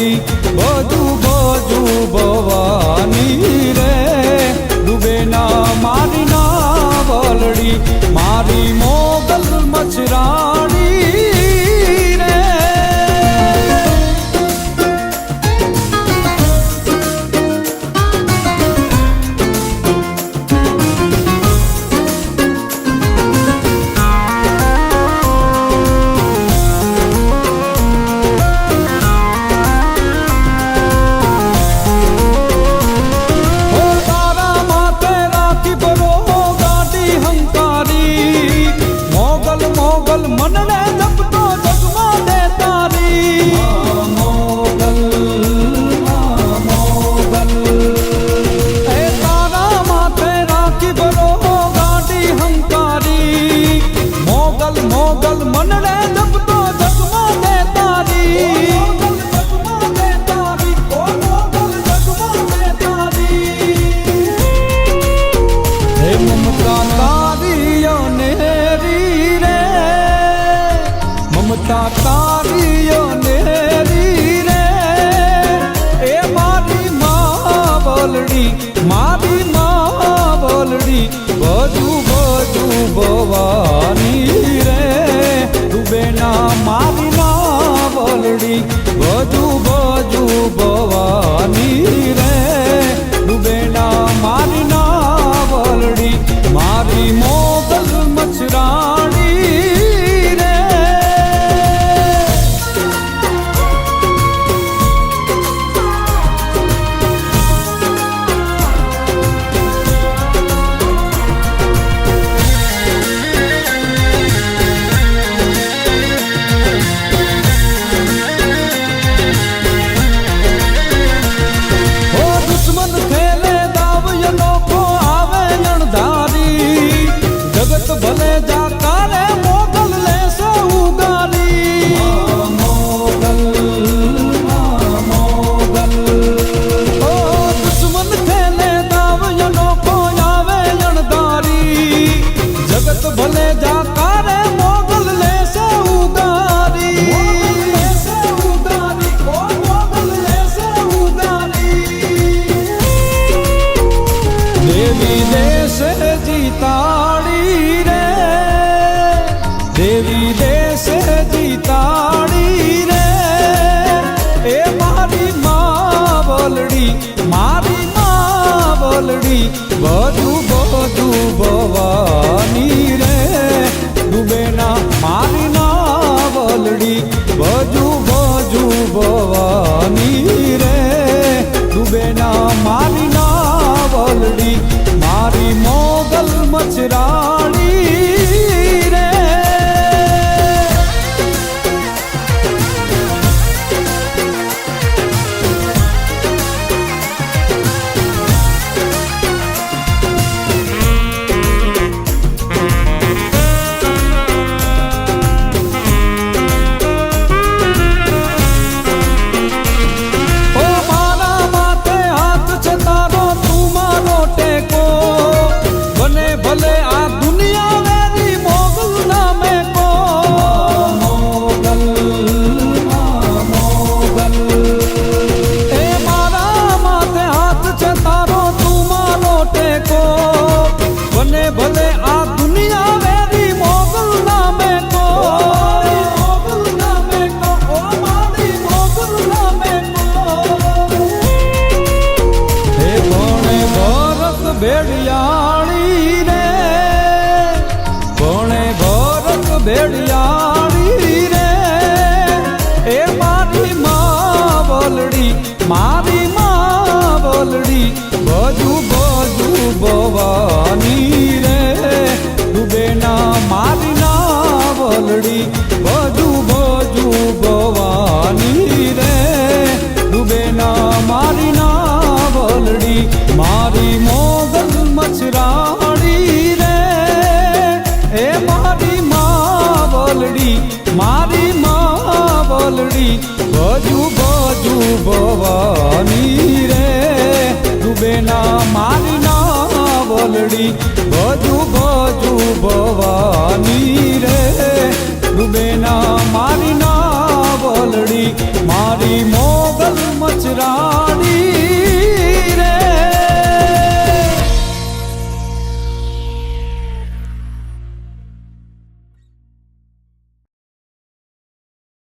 બોલડી બધું બાજુ ભવાની રે ડૂબે ના મારી ના બોલડી મારી મોગલ મચરાણી રે મનને જપતો જગમાં દે તારી મોગલ એ તારા માથે રાખી બરો ગાડી હંકારી મોગલ મોગલ મનને જપતો જગમાં દે તારી હે મમતા તારી અનેરી રે મમતા તારી અનેરી રે એ મારી માં બોલડી મારી માં બોલડી બધું બધું ભવાની રે ડૂબે ના મારી ના બોલડી બધું બધું ભવાની રે ડૂબે ના મારી ના બોલડી મારી મોગલ મચરાણી ભલે જાકારે મોગલ લેશે ઉગારી મોગલ ઓ દુશ્મન ખેલે દાવ યનો કોઈ આવે અણધારી જગત ભલે જાકારે મોગલ લેશે ઉગારી દેવી દેશે જીતાડી દેવી દેશે જીતાડી રે એ મારી માં બોલડી મારી માં બોલડી બધું બધું ભવાની રે ડૂબે ના મારી ના બોલડી બધું બધું ભવાની રે ડૂબે ના મારી ના બોલડી મારી મોગલ મચરાણી રે ભલે આ દુનિયા વેરી મોગલ નામે કો મોગલ એ મારા માથે હાથ છે તારો તું મારો ટેકો બને ભલે આ દુનિયા વેરી મોગલ નામે કો ઓ મારી મોગલ નામે કો હે કોણે ભરત ભેડિયાળી ભેડિયાળી રે એ મારી માં બોલડી મારી માં બોલડી બધું બધું ભવાની રે ડૂબે ના મારી ના બોલડી બધું બધું ભવાની રે ડૂબે ના મારી ના બોલડી મારી મોગલ મચરાણી રે એ મારી બોલડી મારી માં બોલડી બધું બધું ભવાની રે ડૂબે ના મારી ના બોલડી બધું બધું ભવાની રે ડૂબે ના મારી ના બોલડી મારી મોગલ મચરા